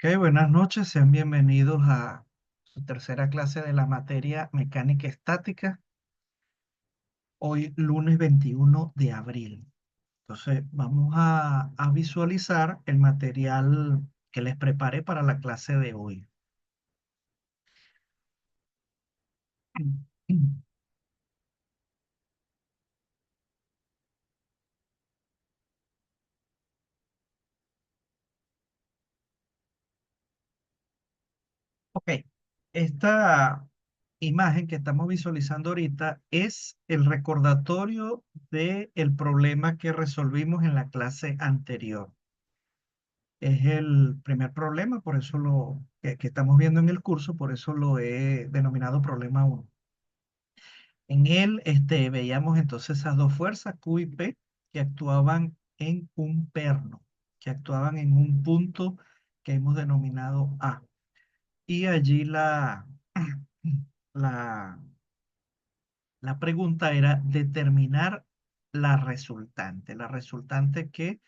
Ok, buenas noches, sean bienvenidos a su tercera clase de la materia mecánica estática, hoy lunes 21 de abril. Entonces, vamos a visualizar el material que les preparé para la clase de hoy. Ok, esta imagen que estamos visualizando ahorita es el recordatorio del problema que resolvimos en la clase anterior. Es el primer problema, por eso que estamos viendo en el curso, por eso lo he denominado problema uno. En él veíamos entonces esas dos fuerzas, Q y P, que actuaban en un perno, que actuaban en un punto que hemos denominado A. Y allí la, la pregunta era determinar la resultante que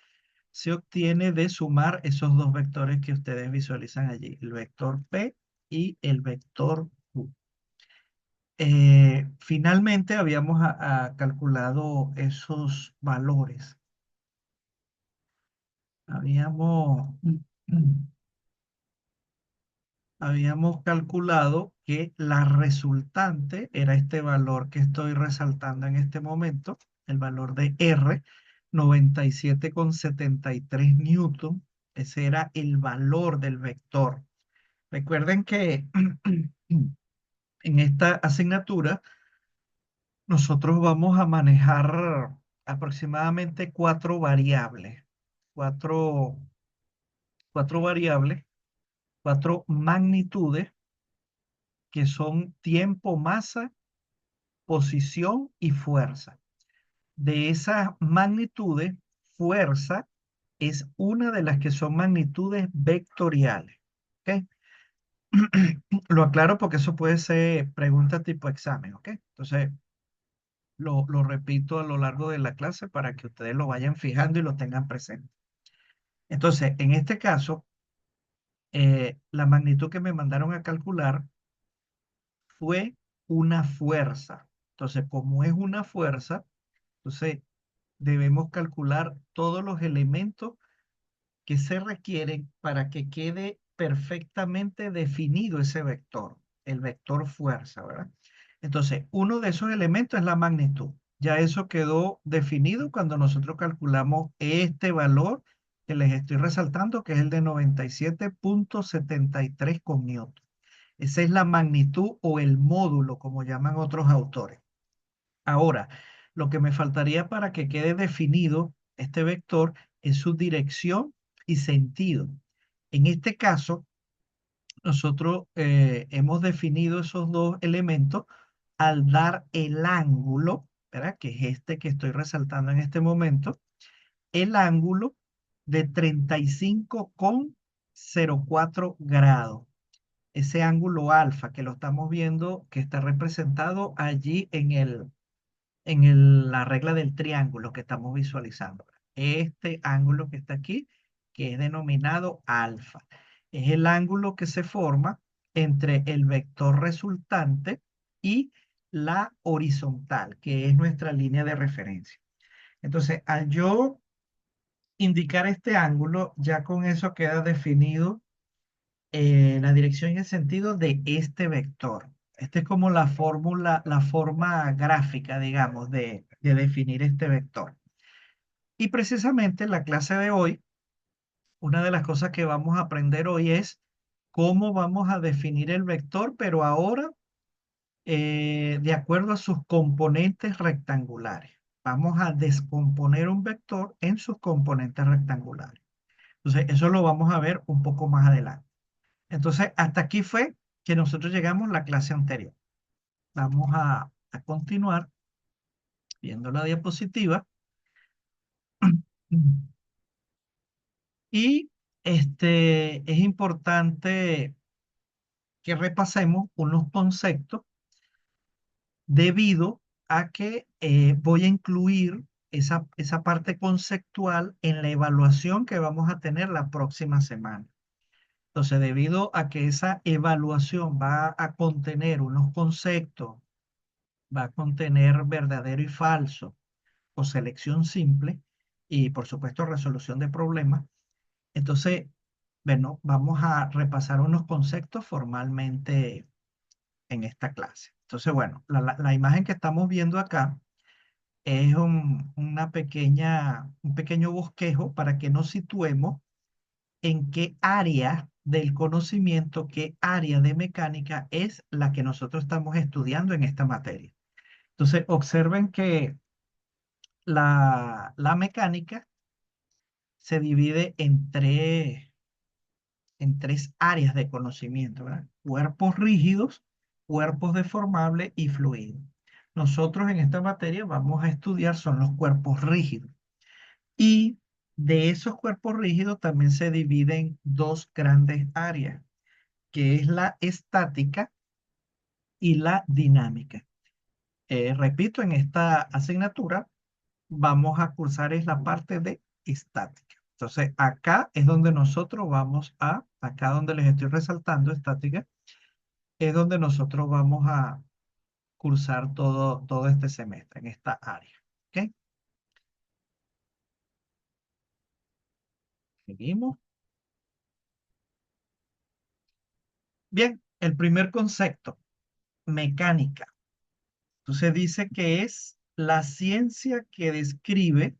se obtiene de sumar esos dos vectores que ustedes visualizan allí, el vector P y el vector Q. Finalmente habíamos calculado esos valores. Habíamos, habíamos calculado que la resultante era este valor que estoy resaltando en este momento, el valor de R, 97,73 newton. Ese era el valor del vector. Recuerden que en esta asignatura nosotros vamos a manejar aproximadamente cuatro, cuatro variables, cuatro magnitudes que son tiempo, masa, posición y fuerza. De esas magnitudes, fuerza es una de las que son magnitudes vectoriales. ¿Ok? Lo aclaro porque eso puede ser pregunta tipo examen, ¿ok? Entonces, lo repito a lo largo de la clase para que ustedes lo vayan fijando y lo tengan presente. Entonces, en este caso, la magnitud que me mandaron a calcular fue una fuerza. Entonces, como es una fuerza, entonces debemos calcular todos los elementos que se requieren para que quede perfectamente definido ese vector, el vector fuerza, ¿verdad? Entonces, uno de esos elementos es la magnitud. Ya eso quedó definido cuando nosotros calculamos este valor que les estoy resaltando, que es el de 97,73 con newton. Esa es la magnitud o el módulo, como llaman otros autores. Ahora, lo que me faltaría para que quede definido este vector es su dirección y sentido. En este caso, nosotros hemos definido esos dos elementos al dar el ángulo, ¿verdad? Que es este que estoy resaltando en este momento, el ángulo de 35,04 grados. Ese ángulo alfa que lo estamos viendo, que está representado allí la regla del triángulo que estamos visualizando. Este ángulo que está aquí, que es denominado alfa, es el ángulo que se forma entre el vector resultante y la horizontal, que es nuestra línea de referencia. Entonces, al yo indicar este ángulo, ya con eso queda definido la dirección y el sentido de este vector. Esta es como la fórmula, la forma gráfica, digamos, de definir este vector. Y precisamente en la clase de hoy, una de las cosas que vamos a aprender hoy es cómo vamos a definir el vector, pero ahora de acuerdo a sus componentes rectangulares. Vamos a descomponer un vector en sus componentes rectangulares. Entonces, eso lo vamos a ver un poco más adelante. Entonces, hasta aquí fue que nosotros llegamos a la clase anterior. Vamos a continuar viendo la diapositiva. Y es importante que repasemos unos conceptos debido a que voy a incluir esa parte conceptual en la evaluación que vamos a tener la próxima semana. Entonces, debido a que esa evaluación va a contener unos conceptos, va a contener verdadero y falso, o selección simple, y por supuesto resolución de problemas, entonces, bueno, vamos a repasar unos conceptos formalmente en esta clase. Entonces, bueno, la imagen que estamos viendo acá es un pequeño bosquejo para que nos situemos en qué área del conocimiento, qué área de mecánica es la que nosotros estamos estudiando en esta materia. Entonces, observen que la mecánica se divide en tres áreas de conocimiento, ¿verdad? Cuerpos rígidos, cuerpos deformables y fluidos. Nosotros en esta materia vamos a estudiar son los cuerpos rígidos. Y de esos cuerpos rígidos también se dividen dos grandes áreas, que es la estática y la dinámica. Repito, en esta asignatura vamos a cursar es la parte de estática. Entonces, acá es donde nosotros acá donde les estoy resaltando estática, es donde nosotros vamos a cursar todo este semestre, en esta área. ¿Ok? Seguimos. Bien, el primer concepto, mecánica. Entonces dice que es la ciencia que describe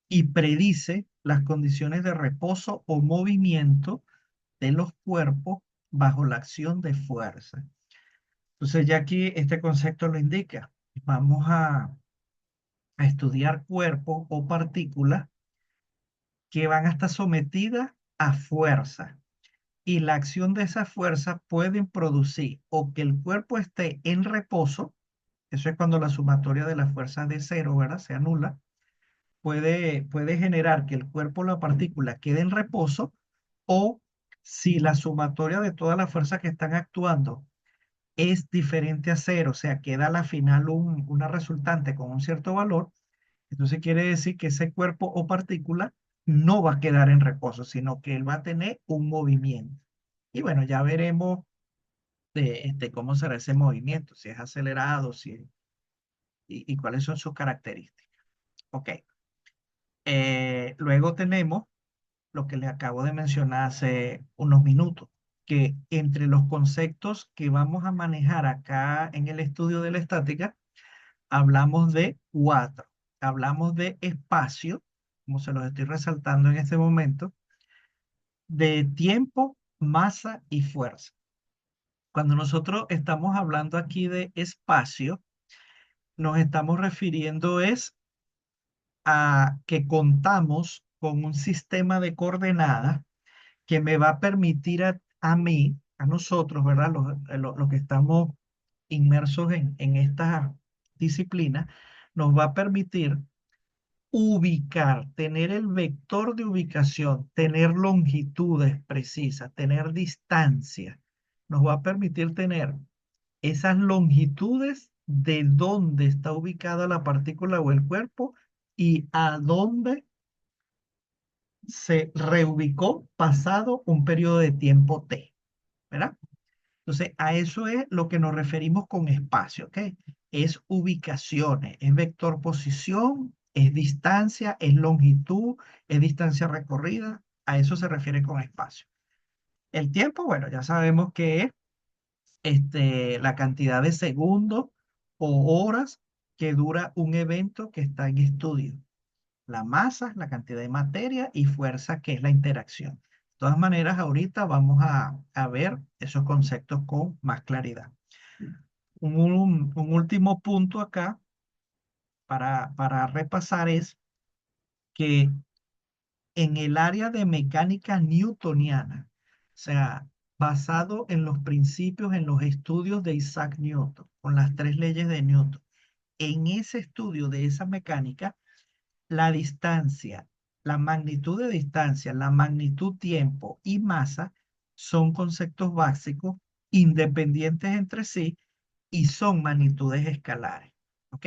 y predice las condiciones de reposo o movimiento de los cuerpos bajo la acción de fuerza. Entonces ya aquí este concepto lo indica. Vamos a estudiar cuerpos o partículas que van a estar sometidas a fuerza. Y la acción de esa fuerza pueden producir o que el cuerpo esté en reposo, eso es cuando la sumatoria de las fuerzas de cero, ¿verdad? Se anula, puede generar que el cuerpo o la partícula quede en reposo, o si la sumatoria de todas las fuerzas que están actuando es diferente a cero, o sea, queda a la final una resultante con un cierto valor, entonces quiere decir que ese cuerpo o partícula no va a quedar en reposo, sino que él va a tener un movimiento. Y bueno, ya veremos cómo será ese movimiento, si es acelerado, y cuáles son sus características. Ok. Luego tenemos lo que les acabo de mencionar hace unos minutos, que entre los conceptos que vamos a manejar acá en el estudio de la estática, hablamos de cuatro. Hablamos de espacio, como se los estoy resaltando en este momento, de tiempo, masa y fuerza. Cuando nosotros estamos hablando aquí de espacio, nos estamos refiriendo es a que contamos con un sistema de coordenadas que me va a permitir a mí, a nosotros, ¿verdad? Los que estamos inmersos en esta disciplina, nos va a permitir ubicar, tener el vector de ubicación, tener longitudes precisas, tener distancia. Nos va a permitir tener esas longitudes de dónde está ubicada la partícula o el cuerpo y a dónde se reubicó pasado un periodo de tiempo t, ¿verdad? Entonces, a eso es lo que nos referimos con espacio, ¿ok? Es ubicaciones, es vector posición, es distancia, es longitud, es distancia recorrida. A eso se refiere con espacio. El tiempo, bueno, ya sabemos que es la cantidad de segundos o horas que dura un evento que está en estudio. La masa, la cantidad de materia y fuerza, que es la interacción. De todas maneras, ahorita vamos a ver esos conceptos con más claridad. Un último punto acá para repasar es que en el área de mecánica newtoniana, o sea, basado en los principios, en los estudios de Isaac Newton, con las tres leyes de Newton, en ese estudio de esa mecánica, la distancia, la magnitud de distancia, la magnitud tiempo y masa son conceptos básicos independientes entre sí y son magnitudes escalares. ¿Ok?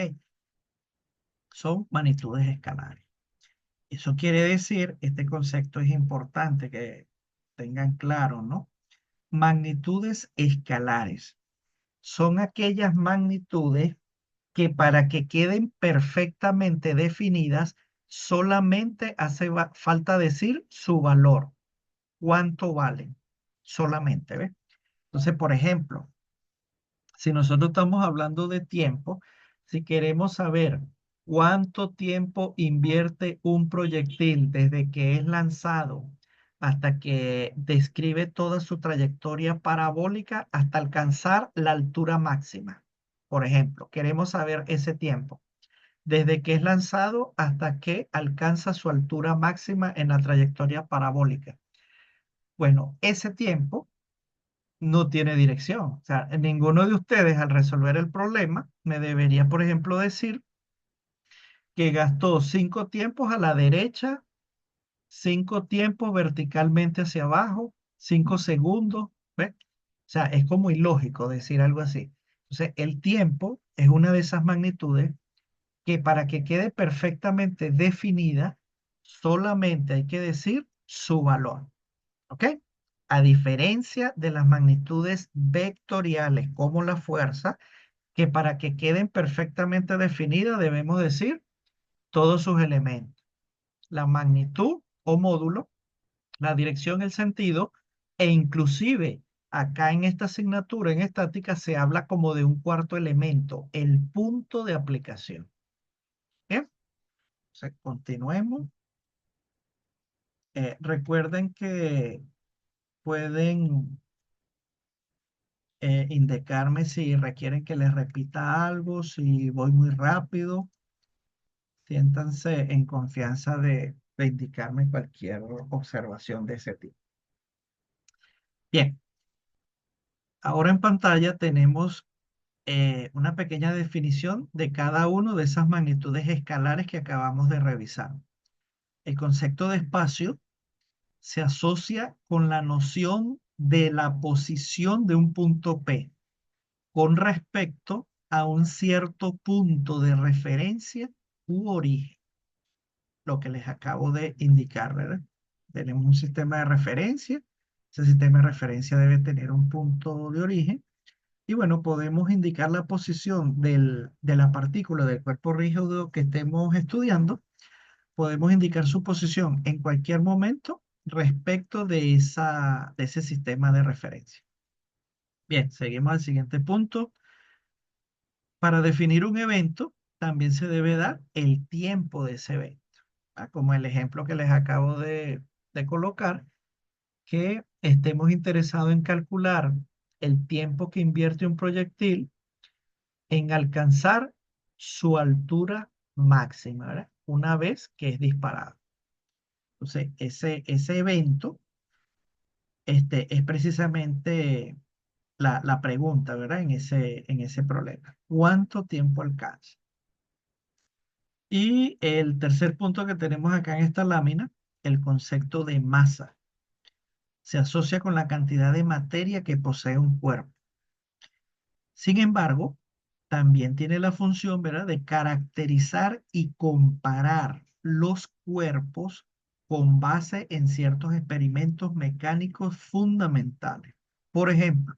Son magnitudes escalares. Eso quiere decir, este concepto es importante que tengan claro, ¿no? magnitudes escalares. Son aquellas magnitudes que para que queden perfectamente definidas, solamente hace falta decir su valor. ¿Cuánto valen? Solamente, ¿ves? Entonces, por ejemplo, si nosotros estamos hablando de tiempo, si queremos saber cuánto tiempo invierte un proyectil desde que es lanzado hasta que describe toda su trayectoria parabólica hasta alcanzar la altura máxima. Por ejemplo, queremos saber ese tiempo, desde que es lanzado hasta que alcanza su altura máxima en la trayectoria parabólica. Bueno, ese tiempo no tiene dirección. O sea, ninguno de ustedes al resolver el problema me debería, por ejemplo, decir que gastó 5 tiempos a la derecha, 5 tiempos verticalmente hacia abajo, 5 segundos. ¿Ve? O sea, es como ilógico decir algo así. Entonces, el tiempo es una de esas magnitudes que para que quede perfectamente definida, solamente hay que decir su valor. ¿Ok? A diferencia de las magnitudes vectoriales como la fuerza, que para que queden perfectamente definidas debemos decir todos sus elementos. La magnitud o módulo, la dirección, el sentido, e inclusive acá en esta asignatura en estática se habla como de un cuarto elemento, el punto de aplicación. Bien, entonces continuemos. Recuerden que pueden indicarme si requieren que les repita algo, si voy muy rápido. Siéntanse en confianza de indicarme cualquier observación de ese tipo. Bien, ahora en pantalla tenemos una pequeña definición de cada una de esas magnitudes escalares que acabamos de revisar. El concepto de espacio se asocia con la noción de la posición de un punto P con respecto a un cierto punto de referencia u origen, lo que les acabo de indicar, ¿verdad? Tenemos un sistema de referencia, ese sistema de referencia debe tener un punto de origen, y bueno, podemos indicar la posición de la partícula del cuerpo rígido que estemos estudiando, podemos indicar su posición en cualquier momento respecto de ese sistema de referencia. Bien, seguimos al siguiente punto. Para definir un evento, también se debe dar el tiempo de ese evento. Como el ejemplo que les acabo de colocar, que estemos interesados en calcular el tiempo que invierte un proyectil en alcanzar su altura máxima, ¿verdad? Una vez que es disparado. Entonces, ese evento es precisamente la pregunta, ¿verdad? En ese problema. ¿Cuánto tiempo alcanza? Y el tercer punto que tenemos acá en esta lámina, el concepto de masa. Se asocia con la cantidad de materia que posee un cuerpo. Sin embargo, también tiene la función, ¿verdad?, de caracterizar y comparar los cuerpos con base en ciertos experimentos mecánicos fundamentales. Por ejemplo,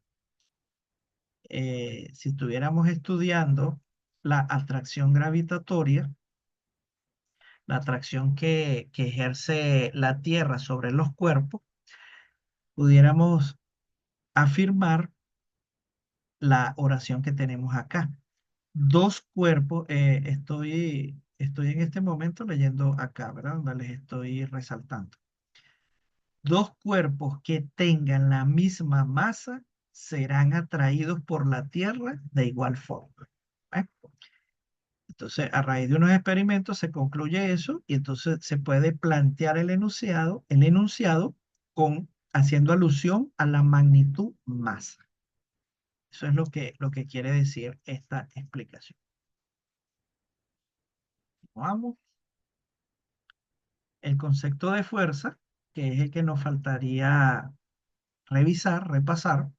si estuviéramos estudiando la atracción gravitatoria, la atracción que ejerce la Tierra sobre los cuerpos, pudiéramos afirmar la oración que tenemos acá. Dos cuerpos, estoy en este momento leyendo acá, ¿verdad? Donde les estoy resaltando. Dos cuerpos que tengan la misma masa serán atraídos por la Tierra de igual forma. ¿Eh? Entonces, a raíz de unos experimentos se concluye eso y entonces se puede plantear el enunciado haciendo alusión a la magnitud masa. Eso es lo que quiere decir esta explicación. Vamos. El concepto de fuerza, que es el que nos faltaría revisar, repasar,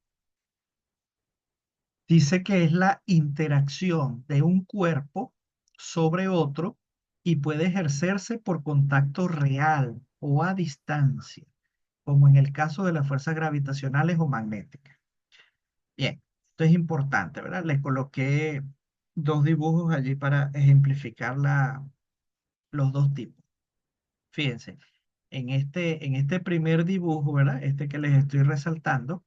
dice que es la interacción de un cuerpo sobre otro y puede ejercerse por contacto real o a distancia, como en el caso de las fuerzas gravitacionales o magnéticas. Bien, esto es importante, ¿verdad? Le coloqué dos dibujos allí para ejemplificar los dos tipos. Fíjense, en este primer dibujo, ¿verdad? Este que les estoy resaltando,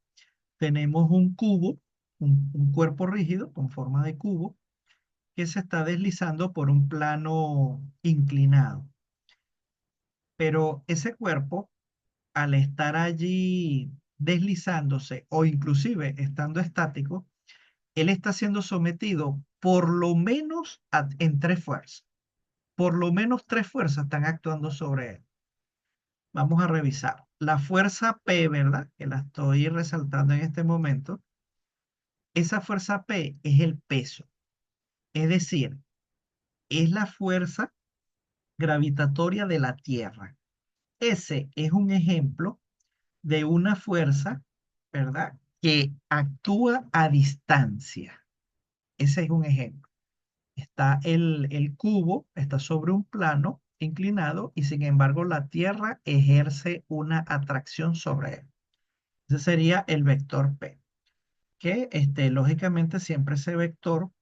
tenemos un cubo, un cuerpo rígido con forma de cubo, que se está deslizando por un plano inclinado. Pero ese cuerpo, al estar allí deslizándose o inclusive estando estático, él está siendo sometido por lo menos en tres fuerzas. Por lo menos tres fuerzas están actuando sobre él. Vamos a revisar. La fuerza P, ¿verdad? Que la estoy resaltando en este momento. Esa fuerza P es el peso. Es decir, es la fuerza gravitatoria de la Tierra. Ese es un ejemplo de una fuerza, ¿verdad? Que actúa a distancia. Ese es un ejemplo. Está el cubo, está sobre un plano inclinado y sin embargo la Tierra ejerce una atracción sobre él. Ese sería el vector P, que lógicamente siempre ese vector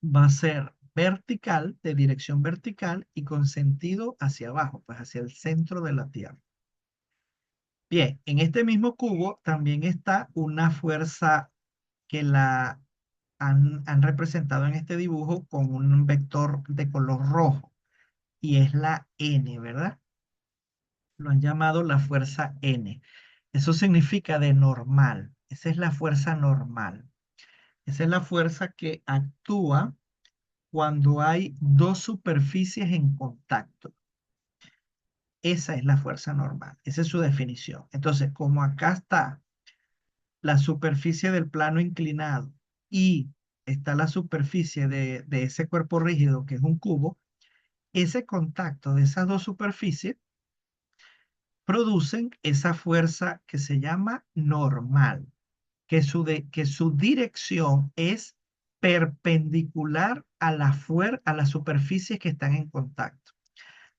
va a ser vertical, de dirección vertical y con sentido hacia abajo, pues hacia el centro de la Tierra. Bien, en este mismo cubo también está una fuerza que la han representado en este dibujo con un vector de color rojo y es la N, ¿verdad? Lo han llamado la fuerza N. Eso significa de normal. Esa es la fuerza normal. Esa es la fuerza que actúa cuando hay dos superficies en contacto. Esa es la fuerza normal. Esa es su definición. Entonces, como acá está la superficie del plano inclinado y está la superficie de ese cuerpo rígido que es un cubo, ese contacto de esas dos superficies producen esa fuerza que se llama normal, que su dirección es perpendicular a a las superficies que están en contacto.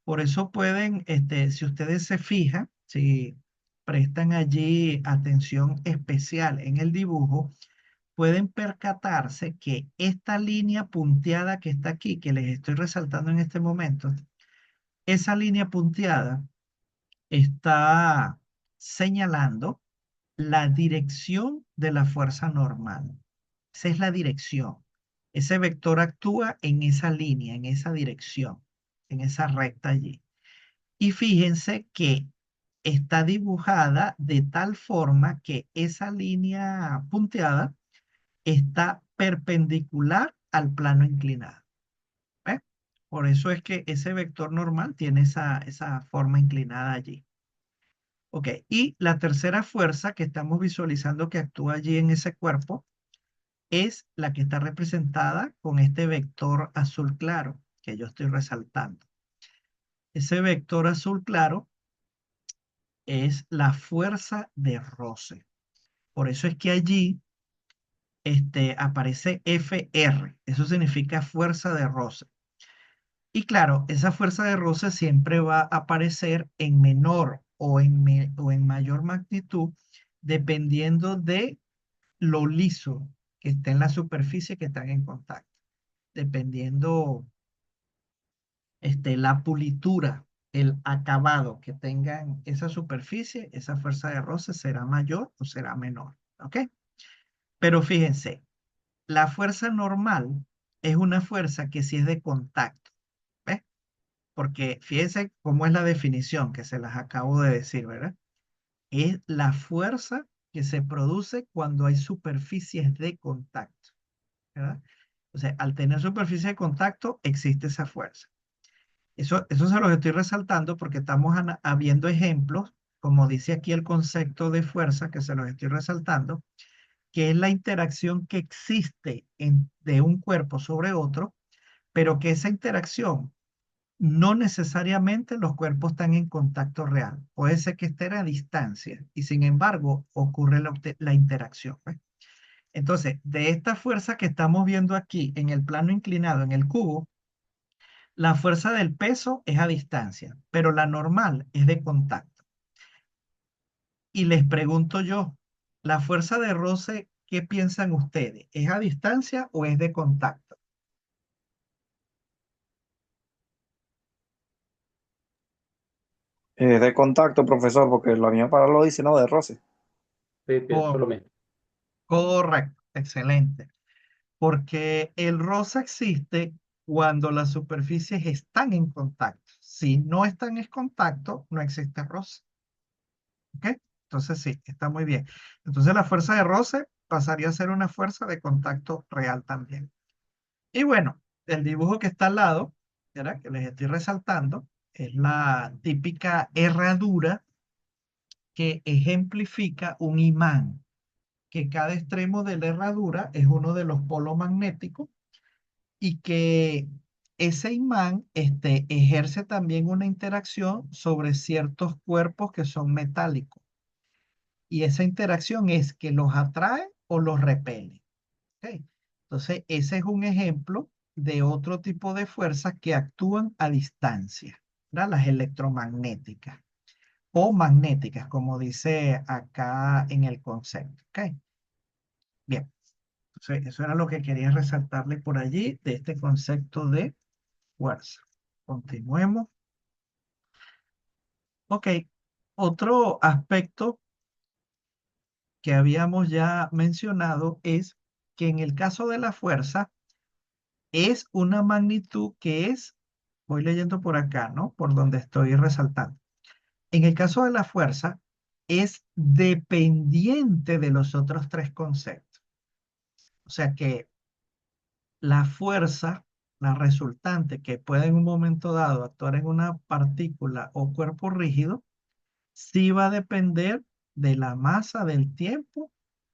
Por eso pueden, si ustedes se fijan, si prestan allí atención especial en el dibujo, pueden percatarse que esta línea punteada que está aquí, que les estoy resaltando en este momento, esa línea punteada está señalando la dirección de la fuerza normal. Esa es la dirección. Ese vector actúa en esa línea, en esa dirección, en esa recta allí. Y fíjense que está dibujada de tal forma que esa línea punteada está perpendicular al plano inclinado. ¿Ve? Por eso es que ese vector normal tiene esa forma inclinada allí. Ok, y la tercera fuerza que estamos visualizando que actúa allí en ese cuerpo es la que está representada con este vector azul claro que yo estoy resaltando. Ese vector azul claro es la fuerza de roce. Por eso es que allí aparece FR. Eso significa fuerza de roce. Y claro, esa fuerza de roce siempre va a aparecer en menor o en mayor magnitud dependiendo de lo liso que esté en la superficie que están en contacto. Dependiendo la pulitura, el acabado que tengan esa superficie, esa fuerza de roce será mayor o será menor. ¿Ok? Pero fíjense, la fuerza normal es una fuerza que sí es de contacto. ¿Ves? Porque fíjense cómo es la definición que se las acabo de decir, ¿verdad? Es la fuerza que se produce cuando hay superficies de contacto, ¿verdad? O sea, al tener superficie de contacto, existe esa fuerza. Eso se los estoy resaltando porque estamos viendo ejemplos, como dice aquí el concepto de fuerza, que se los estoy resaltando, que es la interacción que existe de un cuerpo sobre otro, pero que esa interacción no necesariamente los cuerpos están en contacto real. Puede ser que estén a distancia y sin embargo ocurre la interacción. ¿Ves? Entonces, de esta fuerza que estamos viendo aquí en el plano inclinado, en el cubo, la fuerza del peso es a distancia, pero la normal es de contacto. Y les pregunto yo, ¿la fuerza de roce, qué piensan ustedes? ¿Es a distancia o es de contacto? De contacto, profesor, porque la mía para lo dice, no, de roce. Sí, pienso Co- lo mismo. Correcto, excelente. Porque el roce existe cuando las superficies están en contacto. Si no están en contacto, no existe roce. ¿Ok? Entonces sí, está muy bien. Entonces la fuerza de roce pasaría a ser una fuerza de contacto real también. Y bueno, el dibujo que está al lado, ¿verdad? Que les estoy resaltando, es la típica herradura que ejemplifica un imán, que cada extremo de la herradura es uno de los polos magnéticos y que ese imán ejerce también una interacción sobre ciertos cuerpos que son metálicos. Y esa interacción es que los atrae o los repele. ¿Ok? Entonces, ese es un ejemplo de otro tipo de fuerzas que actúan a distancia, ¿verdad? Las electromagnéticas o magnéticas, como dice acá en el concepto. ¿Ok? Bien, entonces eso era lo que quería resaltarle por allí de este concepto de fuerza. Continuemos. Ok, otro aspecto que habíamos ya mencionado es que en el caso de la fuerza es una magnitud que es, voy leyendo por acá, ¿no? Por donde estoy resaltando. En el caso de la fuerza es dependiente de los otros tres conceptos. O sea que la fuerza, la resultante que puede en un momento dado actuar en una partícula o cuerpo rígido, sí va a depender de la masa, del tiempo,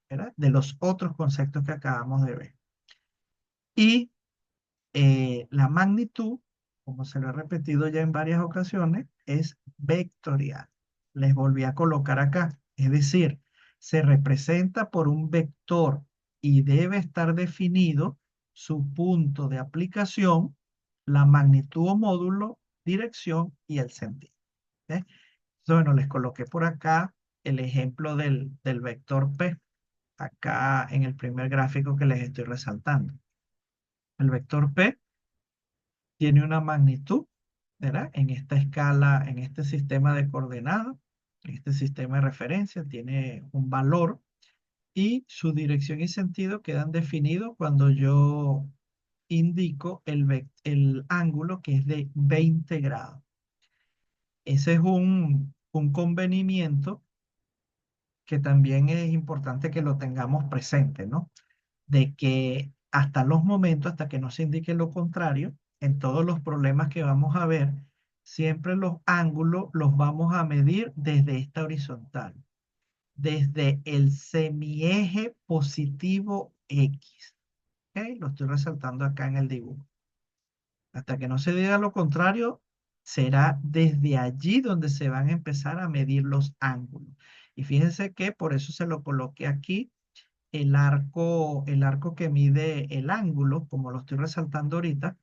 ¿verdad? De los otros conceptos que acabamos de ver. Y la magnitud, como se lo he repetido ya en varias ocasiones, es vectorial. Les volví a colocar acá. Es decir, se representa por un vector y debe estar definido su punto de aplicación, la magnitud o módulo, dirección y el sentido. ¿Ok? Entonces, bueno, les coloqué por acá el ejemplo del vector P, acá en el primer gráfico que les estoy resaltando. El vector P tiene una magnitud, ¿verdad? En esta escala, en este sistema de coordenadas, en este sistema de referencia, tiene un valor y su dirección y sentido quedan definidos cuando yo indico el ángulo que es de 20 grados. Ese es un convenimiento que también es importante que lo tengamos presente, ¿no? De que hasta los momentos, hasta que no se indique lo contrario, en todos los problemas que vamos a ver, siempre los ángulos los vamos a medir desde esta horizontal, desde el semieje positivo X. ¿Ok? Lo estoy resaltando acá en el dibujo. Hasta que no se diga lo contrario, será desde allí donde se van a empezar a medir los ángulos. Y fíjense que por eso se lo coloqué aquí el arco que mide el ángulo, como lo estoy resaltando ahorita,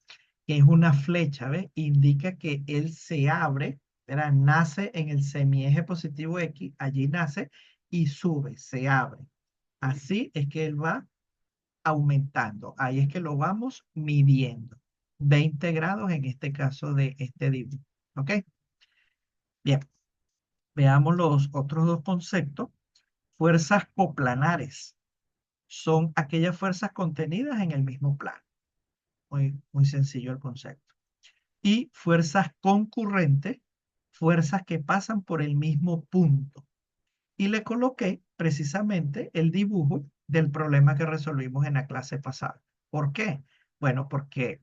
que es una flecha, ¿ves? Indica que él se abre, ¿verdad? Nace en el semieje positivo X, allí nace y sube, se abre. Así es que él va aumentando. Ahí es que lo vamos midiendo. 20 grados en este caso de este dibujo. ¿Ok? Bien, veamos los otros dos conceptos. Fuerzas coplanares son aquellas fuerzas contenidas en el mismo plano. Muy, muy sencillo el concepto. Y fuerzas concurrentes, fuerzas que pasan por el mismo punto. Y le coloqué precisamente el dibujo del problema que resolvimos en la clase pasada. ¿Por qué? Bueno, porque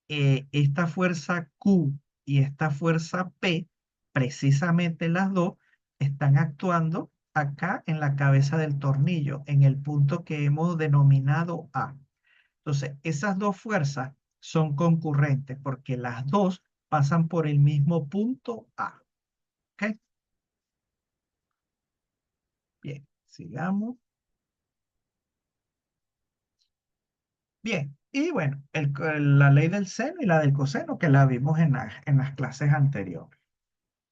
esta fuerza Q y esta fuerza P, precisamente las dos, están actuando acá en la cabeza del tornillo, en el punto que hemos denominado A. Entonces, esas dos fuerzas son concurrentes porque las dos pasan por el mismo punto A. ¿Ok? Bien, sigamos. Bien, y bueno, la ley del seno y la del coseno que la vimos en las clases anteriores.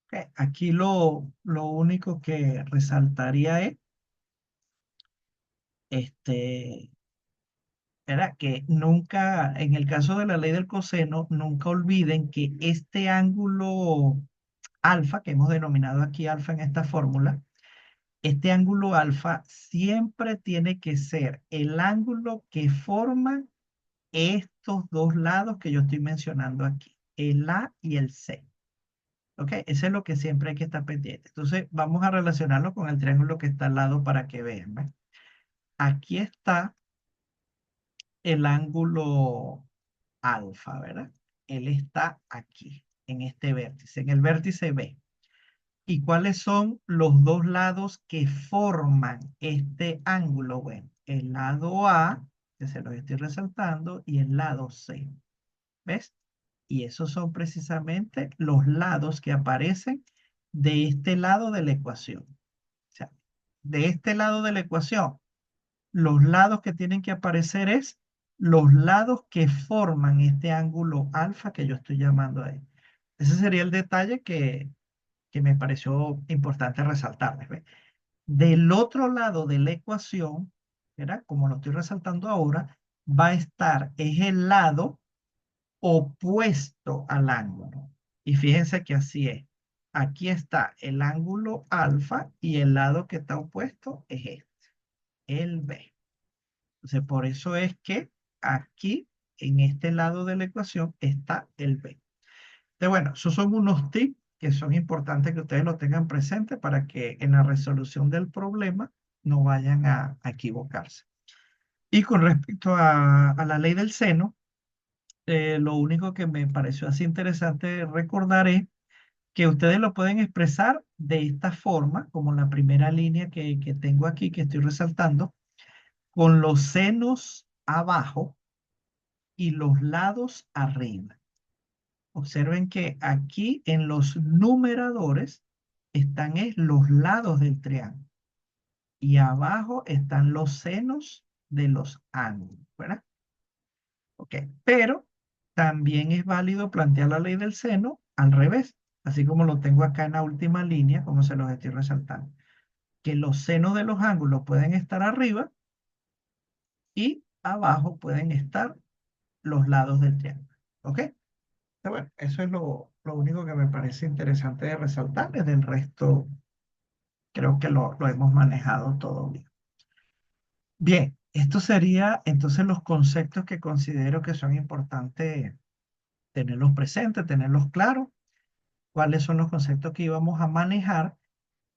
Ok, aquí lo único que resaltaría es este, era que nunca, en el caso de la ley del coseno, nunca olviden que este ángulo alfa, que hemos denominado aquí alfa en esta fórmula, este ángulo alfa siempre tiene que ser el ángulo que forman estos dos lados que yo estoy mencionando aquí, el A y el C. ¿Ok? Eso es lo que siempre hay que estar pendiente. Entonces, vamos a relacionarlo con el triángulo que está al lado para que vean. ¿Ves? Aquí está el ángulo alfa, ¿verdad? Él está aquí, en este vértice, en el vértice B. ¿Y cuáles son los dos lados que forman este ángulo? Bueno, el lado A, que se los estoy resaltando, y el lado C. ¿Ves? Y esos son precisamente los lados que aparecen de este lado de la ecuación. O sea, de este lado de la ecuación, los lados que tienen que aparecer es los lados que forman este ángulo alfa que yo estoy llamando ahí. Ese sería el detalle que me pareció importante resaltarles. ¿Ve? Del otro lado de la ecuación, ¿verdad? Como lo estoy resaltando ahora, va a estar, es el lado opuesto al ángulo. Y fíjense que así es. Aquí está el ángulo alfa y el lado que está opuesto es este, el B. Entonces, por eso es que aquí, en este lado de la ecuación, está el B. Entonces, bueno, esos son unos tips que son importantes que ustedes lo tengan presente para que en la resolución del problema no vayan a equivocarse. Y con respecto a la ley del seno, lo único que me pareció así interesante recordar es que ustedes lo pueden expresar de esta forma, como la primera línea que tengo aquí, que estoy resaltando, con los senos abajo y los lados arriba. Observen que aquí en los numeradores están los lados del triángulo y abajo están los senos de los ángulos, ¿verdad? Ok, pero también es válido plantear la ley del seno al revés, así como lo tengo acá en la última línea, como se los estoy resaltando, que los senos de los ángulos pueden estar arriba y abajo pueden estar los lados del triángulo. ¿Ok? Bueno, eso es lo único que me parece interesante de resaltar. Desde el resto, creo que lo hemos manejado todo bien. Bien, esto sería entonces los conceptos que considero que son importantes tenerlos presentes, tenerlos claros, cuáles son los conceptos que íbamos a manejar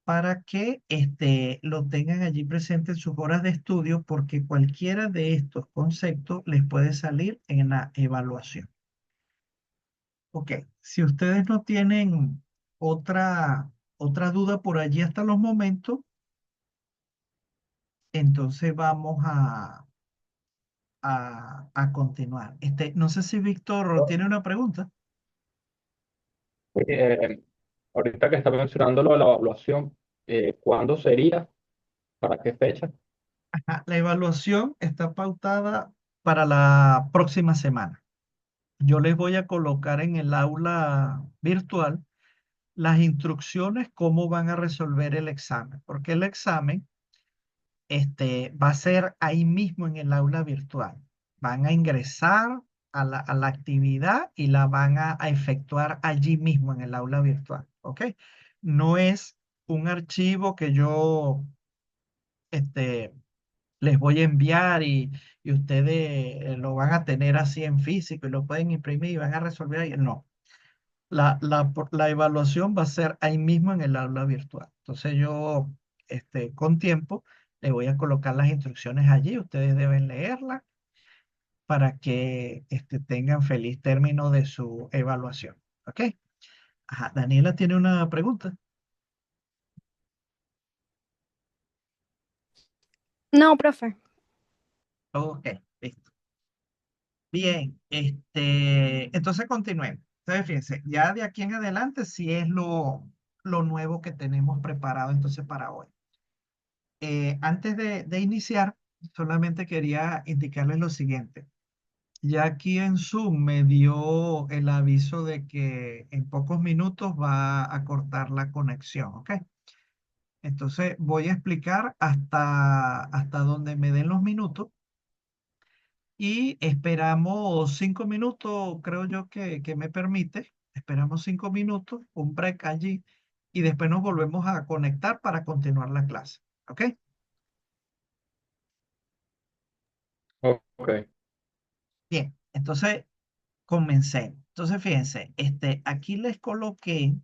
para que lo tengan allí presente en sus horas de estudio, porque cualquiera de estos conceptos les puede salir en la evaluación. Ok, si ustedes no tienen otra duda por allí hasta los momentos, entonces vamos a continuar. No sé si Víctor tiene una pregunta. Eh, Ahorita que está mencionando lo de la evaluación, ¿cuándo sería? ¿Para qué fecha? La evaluación está pautada para la próxima semana. Yo les voy a colocar en el aula virtual las instrucciones cómo van a resolver el examen, porque el examen va a ser ahí mismo en el aula virtual. Van a ingresar a la actividad y la van a efectuar allí mismo en el aula virtual, ¿ok? No es un archivo que yo este, les voy a enviar y ustedes lo van a tener así en físico y lo pueden imprimir y van a resolver ahí. No, la evaluación va a ser ahí mismo en el aula virtual. Entonces yo, con tiempo, le voy a colocar las instrucciones allí. Ustedes deben leerlas para que tengan feliz término de su evaluación. ¿Ok? Ajá, Daniela tiene una pregunta. No, profe. Ok, listo. Bien, entonces continuemos. Entonces, fíjense, ya de aquí en adelante sí es lo nuevo que tenemos preparado entonces para hoy. Antes de iniciar, solamente quería indicarles lo siguiente. Ya aquí en Zoom me dio el aviso de que en pocos minutos va a cortar la conexión, ¿ok? Entonces voy a explicar hasta donde me den los minutos y esperamos 5 minutos, creo yo que me permite. Esperamos 5 minutos, un break allí y después nos volvemos a conectar para continuar la clase, ¿ok? Ok, Bien, entonces comencé. Entonces fíjense, aquí les coloqué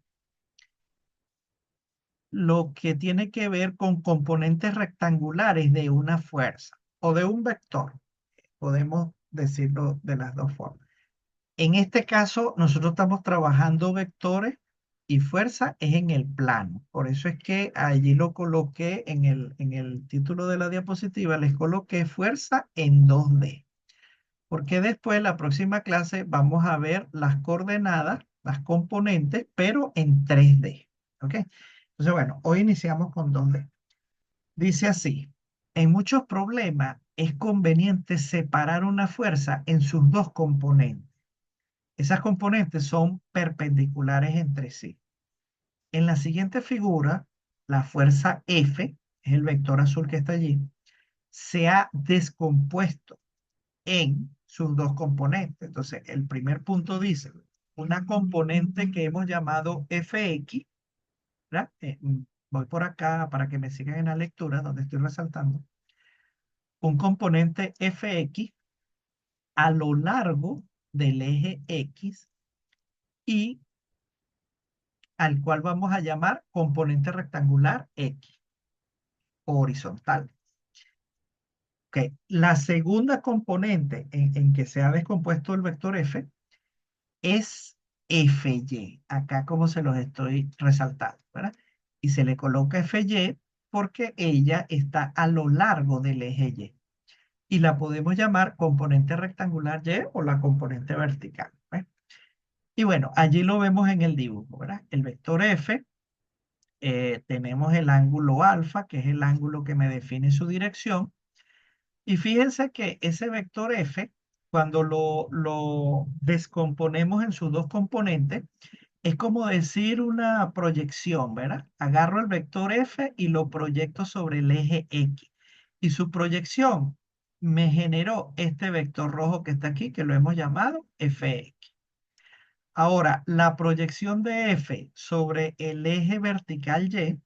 lo que tiene que ver con componentes rectangulares de una fuerza o de un vector. Podemos decirlo de las dos formas. En este caso, nosotros estamos trabajando vectores y fuerza es en el plano. Por eso es que allí lo coloqué en el título de la diapositiva, les coloqué fuerza en 2D. Porque después, la próxima clase, vamos a ver las coordenadas, las componentes, pero en 3D. ¿Ok? Entonces, bueno, hoy iniciamos con 2D. Dice así, en muchos problemas es conveniente separar una fuerza en sus dos componentes. Esas componentes son perpendiculares entre sí. En la siguiente figura, la fuerza F, es el vector azul que está allí, se ha descompuesto en sus dos componentes. Entonces, el primer punto dice, una componente que hemos llamado Fx, ¿verdad? Voy por acá para que me sigan en la lectura donde estoy resaltando. Un componente Fx a lo largo del eje X y al cual vamos a llamar componente rectangular X, horizontal. Ok. La segunda componente en que se ha descompuesto el vector F es Fy, acá como se los estoy resaltando, ¿verdad? Y se le coloca Fy porque ella está a lo largo del eje Y. Y la podemos llamar componente rectangular Y o la componente vertical, ¿ves? Y bueno, allí lo vemos en el dibujo, ¿verdad? El vector F, tenemos el ángulo alfa, que es el ángulo que me define su dirección. Y fíjense que ese vector F, cuando lo descomponemos en sus dos componentes, es como decir una proyección, ¿verdad? Agarro el vector F y lo proyecto sobre el eje X. Y su proyección me generó este vector rojo que está aquí, que lo hemos llamado Fx. Ahora, la proyección de F sobre el eje vertical Y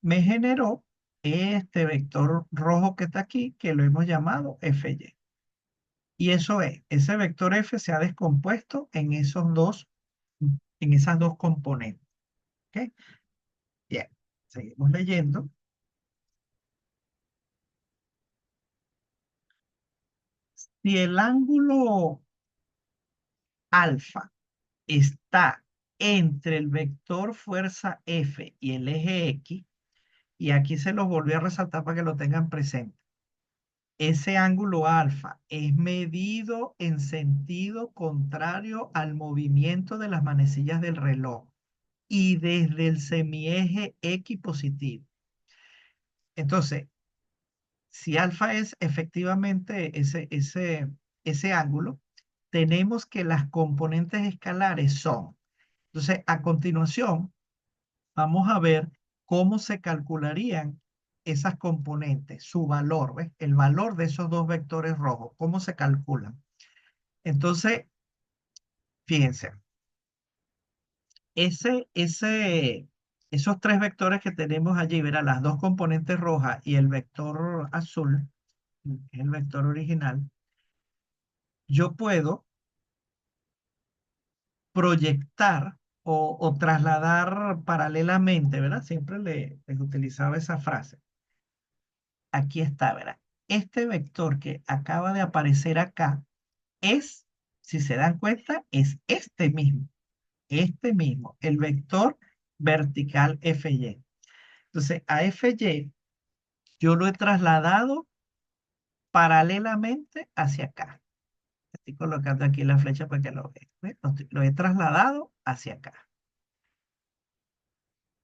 me generó este vector rojo que está aquí, que lo hemos llamado Fy. Y eso es, ese vector F se ha descompuesto en esas dos componentes. ¿Ok? Bien, seguimos leyendo. Si el ángulo alfa está entre el vector fuerza F y el eje X, y aquí se los volví a resaltar para que lo tengan presente. Ese ángulo alfa es medido en sentido contrario al movimiento de las manecillas del reloj y desde el semieje X positivo. Entonces, si alfa es efectivamente ese ángulo, tenemos que las componentes escalares son. Entonces, a continuación, vamos a ver cómo se calcularían esas componentes, su valor, ¿ves? El valor de esos dos vectores rojos, cómo se calculan. Entonces, fíjense, esos tres vectores que tenemos allí, verá, las dos componentes rojas y el vector azul, el vector original, yo puedo proyectar o trasladar paralelamente, ¿verdad? Siempre les utilizaba esa frase. Aquí está, ¿verdad? Este vector que acaba de aparecer acá es, si se dan cuenta, es este mismo, el vector vertical Fy. Entonces, a Fy yo lo he trasladado paralelamente hacia acá. Estoy colocando aquí la flecha para que lo vean. ¿Ves? Lo he trasladado hacia acá.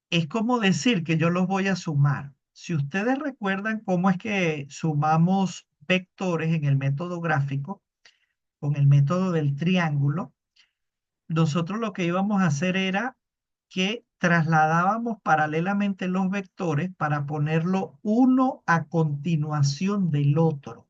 Es como decir que yo los voy a sumar. Si ustedes recuerdan cómo es que sumamos vectores en el método gráfico, con el método del triángulo, nosotros lo que íbamos a hacer era que trasladábamos paralelamente los vectores para ponerlo uno a continuación del otro,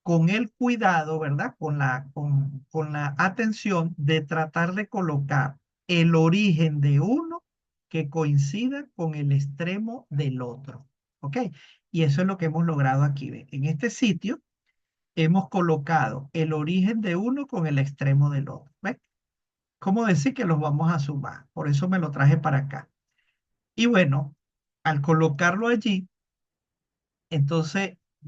con el cuidado, ¿verdad? Con la atención de tratar de colocar el origen de uno que coincida con el extremo del otro. ¿Ok? Y eso es lo que hemos logrado aquí. ¿Ve? En este sitio hemos colocado el origen de uno con el extremo del otro. ¿Ves? ¿Cómo decir que los vamos a sumar? Por eso me lo traje para acá. Y bueno, al colocarlo allí, entonces